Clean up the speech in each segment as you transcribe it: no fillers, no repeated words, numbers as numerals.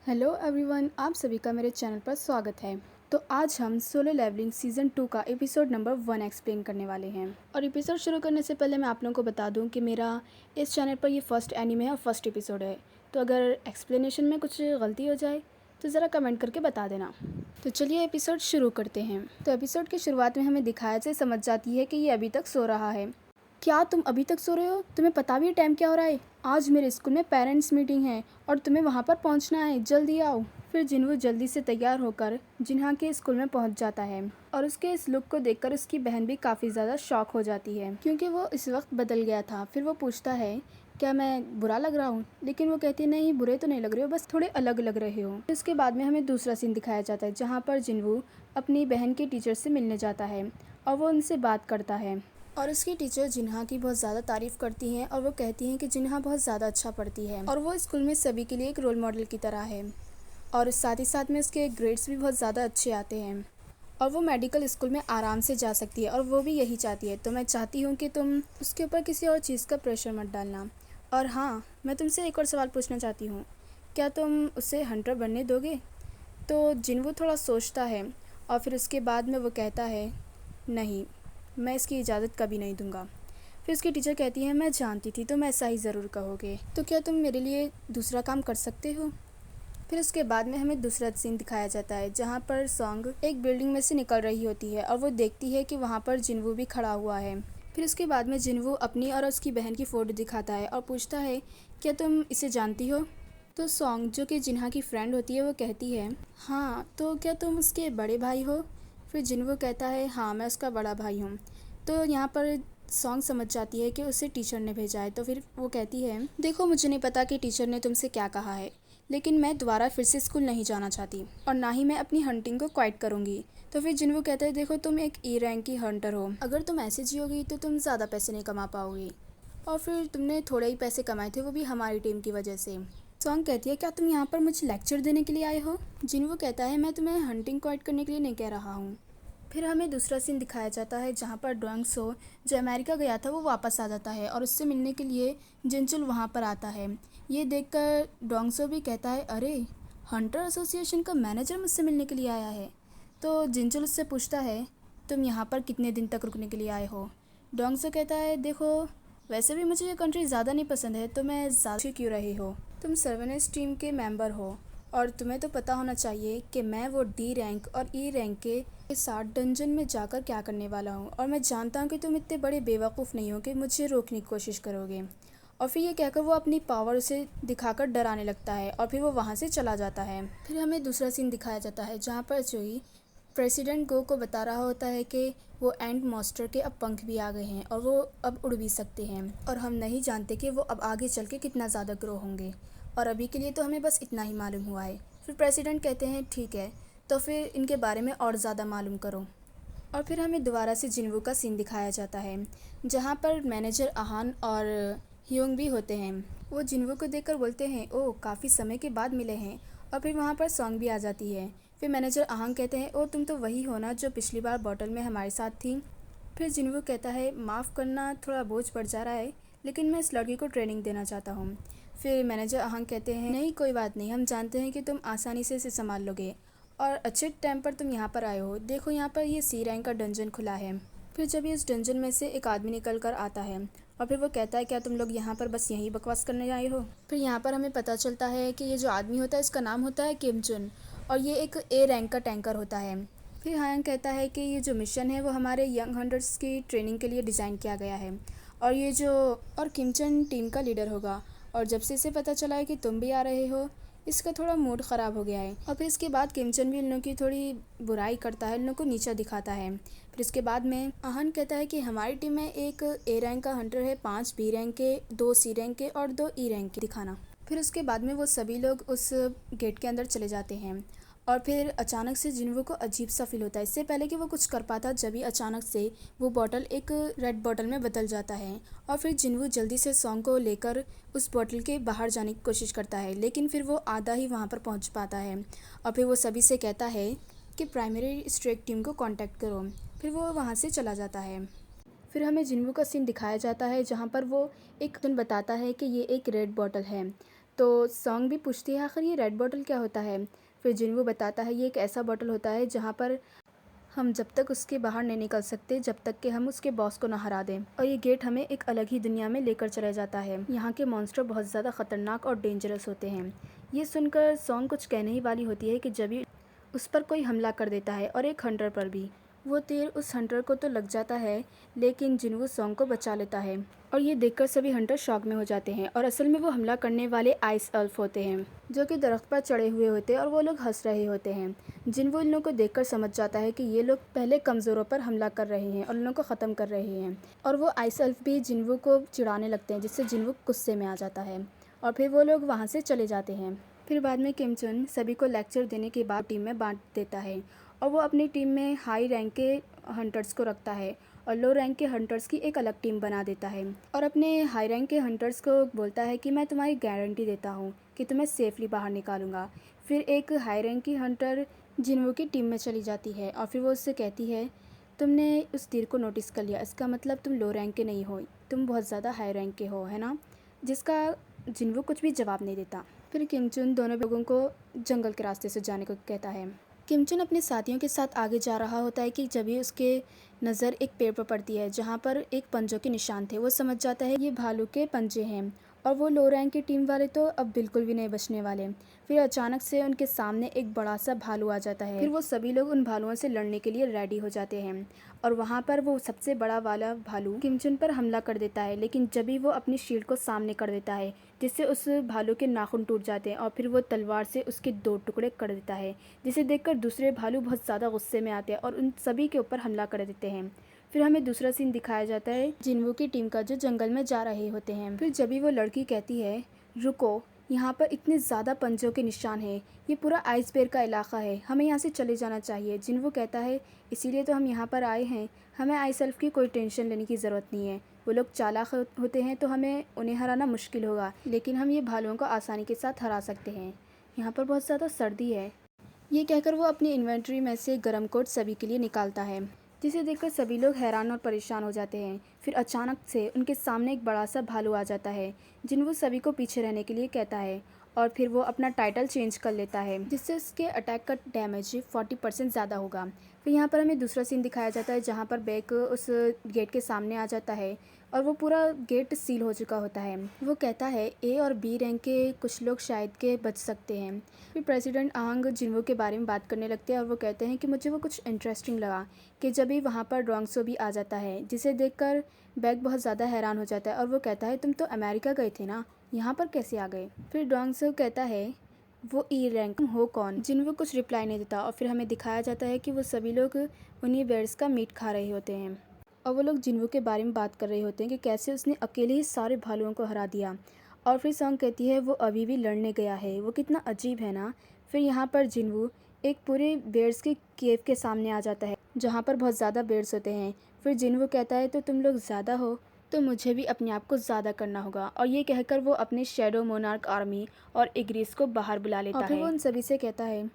Hello everyone, आप सभी का मेरे चैनल पर स्वागत है। तो आज हम सोलो लेवलिंग सीज़न 2 का एपिसोड नंबर 1 एक्सप्लेन करने वाले हैं। और एपिसोड शुरू करने से पहले मैं आप लोगों को बता दूं कि मेरा इस चैनल पर ये फर्स्ट एनीमे है और फर्स्ट एपिसोड है। तो अगर एक्सप्लेनेशन में कुछ गलती हो जाए तो ज़रा कमेंट करके बता देना। तो चलिए एपिसोड शुरू करते हैं। तो एपिसोड की शुरुआत में हमें दिखाया से समझ जाती है कि ये अभी तक सो रहा है। क्या तुम अभी तक सो रहे हो? तुम्हें पता भी है टाइम क्या हो रहा है? आज मेरे स्कूल में पेरेंट्स मीटिंग है और तुम्हें वहाँ पर पहुँचना है, जल्दी आओ। फिर जिन्हों जल्दी से तैयार होकर जिन्हा के स्कूल में पहुँच जाता है और उसके इस लुक को देखकर उसकी बहन भी काफ़ी ज़्यादा शॉक हो जाती है क्योंकि वो इस वक्त बदल गया था। फिर वो पूछता है क्या मैं बुरा लग रहा हूँ, लेकिन वो कहती है नहीं, बुरे तो नहीं लग रहे हो, बस थोड़े अलग लग रहे हो। इसके बाद में हमें दूसरा सीन दिखाया जाता है जहाँ पर जिन्वू अपनी बहन के टीचर से मिलने जाता है और वो उनसे बात करता है और उसकी टीचर जिन्हा की बहुत ज़्यादा तारीफ़ करती हैं और वो कहती हैं कि जिन्हा बहुत ज़्यादा अच्छा पढ़ती है और वो स्कूल में सभी के लिए एक रोल मॉडल की तरह है और साथ ही साथ में उसके ग्रेड्स भी बहुत ज़्यादा अच्छे आते हैं और वो मेडिकल स्कूल में आराम से जा सकती है और वो भी यही चाहती है। तो मैं चाहती हूँ कि तुम उसके ऊपर किसी और चीज़ का प्रेशर मत डालना। और हाँ, मैं तुमसे एक और सवाल पूछना चाहती हूँ, क्या तुम उसे हंटर बनने दोगे? तो जिन्वू थोड़ा सोचता है और फिर उसके बाद में वो कहता है नहीं, मैं इसकी इजाज़त कभी नहीं दूंगा। फिर उसकी टीचर कहती है मैं जानती थी तुम ऐसा ही ज़रूर कहोगे, तो क्या तुम मेरे लिए दूसरा काम कर सकते हो? फिर उसके बाद में हमें दूसरा सीन दिखाया जाता है जहाँ पर सॉन्ग एक बिल्डिंग में से निकल रही होती है और वो देखती है कि वहाँ पर जिन्वू भी खड़ा हुआ है। फिर उसके बाद में जिन्वू अपनी और उसकी बहन की फ़ोटो दिखाता है और पूछता है क्या तुम इसे जानती हो? तो सॉन्ग जो कि जिन्हा की फ्रेंड होती है वो कहती है हाँ, तो क्या तुम उसके बड़े भाई हो? फिर जिन्वू कहता है हाँ, मैं उसका बड़ा भाई हूँ। तो यहाँ पर सॉन्ग समझ जाती है कि उसे टीचर ने भेजा है। तो फिर वो कहती है देखो, मुझे नहीं पता कि टीचर ने तुमसे क्या कहा है, लेकिन मैं दोबारा फिर से स्कूल नहीं जाना चाहती और ना ही मैं अपनी हंटिंग को क्वाइट करूँगी। तो फिर जिन्वू कहता है देखो, तुम एक ई रैंक की हंटर हो, अगर तुम ऐसे जियोगी तो तुम ज़्यादा पैसे नहीं कमा पाओगी और फिर तुमने थोड़े ही पैसे कमाए थे, वो भी हमारी टीम की वजह से। सॉन्ग कहती है क्या तुम यहाँ पर मुझे लेक्चर देने के लिए आए हो? जिन्वू कहता है मैं तुम्हें हंटिंग क्वाइट करने के लिए नहीं कह रहा हूँ। फिर हमें दूसरा सीन दिखाया जाता है जहाँ पर डोंग सो जो अमेरिका गया था वो वापस आ जाता है और उससे मिलने के लिए जिनचुल वहाँ पर आता है। ये देखकर डोंग सो भी कहता है अरे, हंटर एसोसिएशन का मैनेजर मुझसे मिलने के लिए आया है। तो जिनचुल उससे पूछता है तुम यहाँ पर कितने दिन तक रुकने के लिए आए हो? डोंग सो कहता है देखो, वैसे भी मुझे ये कंट्री ज़्यादा नहीं पसंद है, तो मैं ज़्यादा क्यों रही हो? तुम सर्वेनेस टीम के मेंबर हो और तुम्हें तो पता होना चाहिए कि मैं वो डी रैंक और ई रैंक के साथ डंजन में जाकर क्या करने वाला हूँ और मैं जानता हूँ कि तुम इतने बड़े बेवकूफ़ नहीं हो कि मुझे रोकने की कोशिश करोगे। और फिर ये कहकर वो अपनी पावर उसे दिखाकर डराने लगता है और फिर वो वहाँ से चला जाता है। फिर हमें दूसरा सीन दिखाया जाता है जहाँ पर जोई प्रेसिडेंट गो को बता रहा होता है कि वो एंड मास्टर के अब पंख भी आ गए हैं और वो अब उड़ भी सकते हैं और हम नहीं जानते कि वो अब आगे चल के कितना ज़्यादा ग्रो होंगे और अभी के लिए तो हमें बस इतना ही मालूम हुआ है। फिर प्रेसिडेंट कहते हैं ठीक है, तो फिर इनके बारे में और ज़्यादा मालूम करो। और फिर हमें दोबारा से जिन्वू का सीन दिखाया जाता है जहाँ पर मैनेजर आहान और ह्योंग भी होते हैं। वो जिन्वू को देखकर बोलते हैं ओह, काफ़ी समय के बाद मिले हैं। और फिर वहाँ पर सॉन्ग भी आ जाती है। फिर मैनेजर आहांग कहते हैं ओ, तुम तो वही हो ना जो पिछली बार बॉटल में हमारे साथ थी? फिर जिन्वू कहता है माफ़ करना, थोड़ा बोझ पड़ जा रहा है, लेकिन मैं इस लड़की को ट्रेनिंग देना चाहता हूँ। फिर मैनेजर आहांग कहते हैं नहीं, कोई बात नहीं, हम जानते हैं कि तुम आसानी से इसे संभाल लोगे और अच्छे टाइम पर तुम यहाँ पर आए हो। देखो, यहाँ पर ये सी रैंक का डंजन खुला है। फिर जब ये इस डंजन में से एक आदमी निकल कर आता है और फिर वो कहता है क्या तुम लोग यहाँ पर बस यहीं बकवास करने आए हो? फिर यहाँ पर हमें पता चलता है कि ये जो आदमी होता है इसका नाम होता है किम जुन और ये एक ए रैंक का टैंकर होता है। फिर हायांग कहता है कि ये जो मिशन है वो हमारे यंग हंटर्स की ट्रेनिंग के लिए डिज़ाइन किया गया है और ये जो और किमचन टीम का लीडर होगा और जब से इसे पता चला है कि तुम भी आ रहे हो, इसका थोड़ा मूड ख़राब हो गया है। और फिर इसके बाद किमचन भी इन लोगों की थोड़ी बुराई करता है, इन लोगों को नीचा दिखाता है। फिर इसके बाद में आहन कहता है कि हमारी टीम में एक ए रैंक का हंटर है, 5 बी रैंक के, 2 सी रैंक के और 2 ई रैंक के दिखाना। फिर उसके बाद में वो सभी लोग उस गेट के अंदर चले जाते हैं और फिर अचानक से जिन्वू को अजीब सा फील होता है। इससे पहले कि वो कुछ कर पाता, जब भी अचानक से वो बॉटल एक रेड बॉटल में बदल जाता है और फिर जिन्वू जल्दी से सॉन्ग को लेकर उस बॉटल के बाहर जाने की कोशिश करता है, लेकिन फिर वो आधा ही वहाँ पर पहुँच पाता है और फिर वो सभी से कहता है कि प्राइमरी स्ट्राइक टीम को कांटेक्ट करो। फिर वो वहाँ से चला जाता है। फिर हमें जिन्वू का सीन दिखाया जाता है जहाँ पर वो एक दिन बताता है कि ये एक रेड बॉटल है। तो सॉन्ग भी पूछती है आखिर ये रेड बॉटल क्या होता है। फिर जिन्वो बताता है ये एक ऐसा बॉटल होता है जहाँ पर हम जब तक उसके बाहर नहीं निकल सकते जब तक कि हम उसके बॉस को ना हरा दें, और ये गेट हमें एक अलग ही दुनिया में लेकर चला जाता है। यहाँ के मॉन्स्टर बहुत ज़्यादा खतरनाक और डेंजरस होते हैं। ये सुनकर सॉन्ग कुछ कहने ही वाली होती है कि जब भी उस पर कोई हमला कर देता है, और एक हंटर पर भी। वो तीर उस हंटर को तो लग जाता है, लेकिन जिन्वो सॉन्ग को बचा लेता है, और ये देखकर सभी हंटर शॉक में हो जाते हैं। और असल में वो हमला करने वाले आइस एल्फ होते हैं, जो कि दरख्त पर चढ़े हुए होते हैं, और वो लोग हंस रहे होते हैं। जिन्वो इन लोगों को देखकर समझ जाता है कि ये लोग पहले कमज़ोरों पर हमला कर रहे हैं और उन लोगों को ख़त्म कर रहे हैं। और वो आइस एल्फ भी जिन्वो को चिढ़ाने लगते हैं, जिससे जिन्वो गुस्से में आ जाता है, और फिर वो लोग वहाँ से चले जाते हैं। फिर बाद में किम चुन सभी को लेक्चर देने के बाद टीम में बांट देता है, और वो अपनी टीम में हाई रैंक के हंटर्स को रखता है और लो रैंक के हंटर्स की एक अलग टीम बना देता है। और अपने हाई रैंक के हंटर्स को बोलता है कि मैं तुम्हारी गारंटी देता हूँ कि तुम्हें सेफली बाहर निकालूंगा। फिर एक हाई रैंक की हंटर जिन्वो की टीम में चली जाती है, और फिर वो उससे कहती है तुमने उस तीर को नोटिस कर लिया, इसका मतलब तुम लो रैंक के नहीं हो, तुम बहुत ज़्यादा हाई रैंक के हो, है ना। जिसका जिन्वो कुछ भी जवाब नहीं देता। फिर किम चुन दोनों लोगों को जंगल के रास्ते से जाने को कहता है। किम चुन अपने साथियों के साथ आगे जा रहा होता है कि जब भी उसके नज़र एक पेड़ पर पड़ती है जहाँ पर एक पंजों के निशान थे। वो समझ जाता है ये भालू के पंजे हैं, और वो लो रैंक की टीम वाले तो अब बिल्कुल भी नहीं बचने वाले। फिर अचानक से उनके सामने एक बड़ा सा भालू आ जाता है। फिर वो सभी लोग उन भालुओं से लड़ने के लिए रेडी हो जाते हैं, और वहाँ पर वो सबसे बड़ा वाला भालू किम चुन पर हमला कर देता है। लेकिन जब भी वो अपनी शील्ड को सामने कर देता है, जिससे उस भालू के नाखून टूट जाते हैं, और फिर वो तलवार से उसके 2 टुकड़े कर देता है, जिसे देखकर दूसरे भालू बहुत ज़्यादा गुस्से में आते हैं और उन सभी के ऊपर हमला कर देते हैं। फिर हमें दूसरा सीन दिखाया जाता है जिन्वो की टीम का, जो जंगल में जा रहे होते हैं। फिर जब भी वो लड़की कहती है रुको, यहाँ पर इतने ज़्यादा पंजों के निशान हैं, ये पूरा आइस बेयर का इलाका है, हमें यहाँ से चले जाना चाहिए। जिन्वो कहता है इसीलिए तो हम यहाँ पर आए हैं, हमें आइस एल्फ की कोई टेंशन लेने की ज़रूरत नहीं है। वो लोग चालाक होते हैं तो हमें उन्हें हराना मुश्किल होगा, लेकिन हम ये भालुओं को आसानी के साथ हरा सकते हैं। यहाँ पर बहुत ज़्यादा सर्दी है। ये कहकर वो अपनी इन्वेंट्री में से गर्म कोट सभी के लिए निकालता है, जिसे देखकर सभी लोग हैरान और परेशान हो जाते हैं। फिर अचानक से उनके सामने एक बड़ा सा भालू आ जाता है, जिन्वो सभी को पीछे रहने के लिए कहता है, और फिर वो अपना टाइटल चेंज कर लेता है, जिससे उसके अटैक का डैमेज 40% ज़्यादा होगा। फिर यहाँ पर हमें दूसरा सीन दिखाया जाता है जहाँ पर बैक उस गेट के सामने आ जाता है, और वो पूरा गेट सील हो चुका होता है। वो कहता है ए और बी रैंक के कुछ लोग शायद के बच सकते हैं। फिर प्रेसिडेंट आंग जिन्वो के बारे में बात करने लगते हैं, और वो कहते हैं कि मुझे वो कुछ इंटरेस्टिंग लगा कि जब भी वहाँ पर डोंगसो भी आ जाता है, जिसे देखकर बैग बहुत ज़्यादा हैरान हो जाता है, और वो कहता है तुम तो अमेरिका गए थे ना, यहाँ पर कैसे आ गए। फिर डोंगसो कहता है वो ई रैंक तुम हो कौन। जिन्वो कुछ रिप्लाई नहीं देता, और फिर हमें दिखाया जाता है कि वो सभी लोग उन्हीं बेयर्स का मीट खा रहे होते हैं, और वो लोग जिन्वो के बारे में बात कर रहे होते हैं कि कैसे उसने अकेले ही सारे भालुओं को हरा दिया। और फिर सॉन्ग कहती है वो अभी भी लड़ने गया है, वो कितना अजीब है ना। फिर यहाँ पर जिन्वो एक पूरे बेयर्स के केव के सामने आ जाता है, जहाँ पर बहुत ज़्यादा बेयर्स होते हैं। फिर जिन्वो कहता है तो तुम लोग ज़्यादा हो, तो मुझे भी अपने आप को ज़्यादा करना होगा। और ये कहकर वो अपने शैडो मोनार्क आर्मी और इग्रिस को बाहर बुला लेता है, और फिर वो उन सभी से कहता है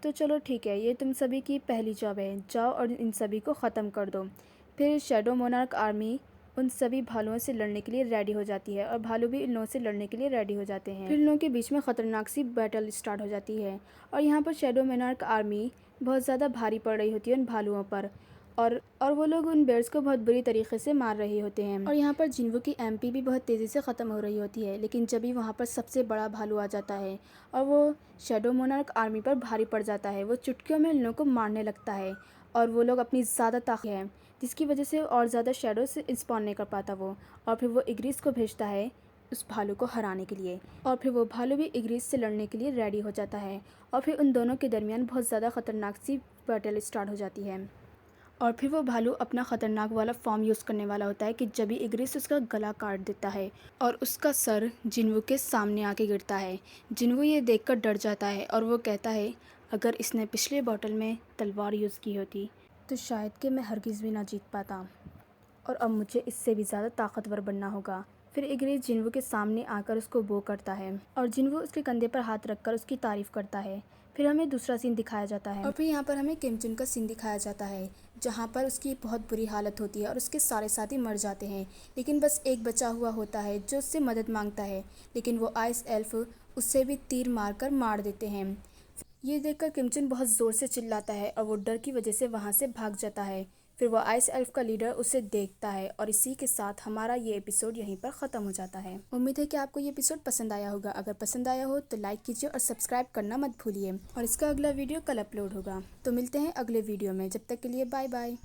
तो चलो ठीक है, ये तुम सभी की पहली जॉब है, जाओ और इन सभी को ख़त्म कर दो। फिर शैडो मोनार्क आर्मी उन सभी भालुओं से लड़ने के लिए रेडी हो जाती है, और भालू भी इन लोगों से लड़ने के लिए रेडी हो जाते हैं। फिर इन लोगों के बीच में ख़तरनाक सी बैटल स्टार्ट हो जाती है, और यहाँ पर शैडो मोनार्क आर्मी बहुत ज़्यादा भारी पड़ रही होती है उन भालुओं पर, और वो लोग उन बेयर्स को बहुत बुरी तरीके से मार रहे होते हैं। और यहाँ पर जिन्वो की एमपी भी बहुत तेज़ी से ख़त्म हो रही होती है, लेकिन जब भी वहाँ पर सबसे बड़ा भालू आ जाता है और वो शैडो मोनार्क आर्मी पर भारी पड़ जाता है, वो चुटकियों में इन लोगों को मारने लगता है, और वो लोग अपनी ज़्यादा ताकत है जिसकी वजह से और ज़्यादा शैडो से स्पॉन नहीं कर पाता वो। और फिर वो इग्रिस को भेजता है उस भालू को हराने के लिए, और फिर वो भालू भी इग्रिस से लड़ने के लिए रेडी हो जाता है, और फिर उन दोनों के दरमियान बहुत ज़्यादा ख़तरनाक सी बैटल स्टार्ट हो जाती है। और फिर वो भालू अपना ख़तरनाक वाला फॉर्म यूज़ करने वाला होता है कि जब भी इग्रिस उसका गला काट देता है, और उसका सर जिन्वो के सामने आके गिरता है। जिन्वो ये देखकर डर जाता है, और वो कहता है अगर इसने पिछले बॉटल में तलवार यूज़ की होती तो शायद कि मैं हरगिज़ भी ना जीत पाता, और अब मुझे इससे भी ज़्यादा ताकतवर बनना होगा। फिर इग्रेज जिन्वो के सामने आकर उसको बो करता है और जिन्वो उसके कंधे पर हाथ रखकर उसकी तारीफ करता है। फिर हमें दूसरा सीन दिखाया जाता है और फिर यहाँ पर हमें किमचुन का सीन दिखाया जाता है जहाँ पर उसकी बहुत बुरी हालत होती है और उसके सारे साथी मर जाते हैं, लेकिन बस एक बचा हुआ होता है जो उससे मदद मांगता है, लेकिन वो आइस एल्फ उससे भी तीर मारकर मार देते हैं। ये देखकर किमचुन बहुत ज़ोर से चिल्लाता है और वो डर की वजह से वहाँ से भाग जाता है। फिर वो आइस एल्फ का लीडर उसे देखता है और इसी के साथ हमारा ये एपिसोड यहीं पर ख़त्म हो जाता है। उम्मीद है कि आपको ये एपिसोड पसंद आया होगा। अगर पसंद आया हो तो लाइक कीजिए और सब्सक्राइब करना मत भूलिए और इसका अगला वीडियो कल अपलोड होगा। तो मिलते हैं अगले वीडियो में, जब तक के लिए बाय बाय।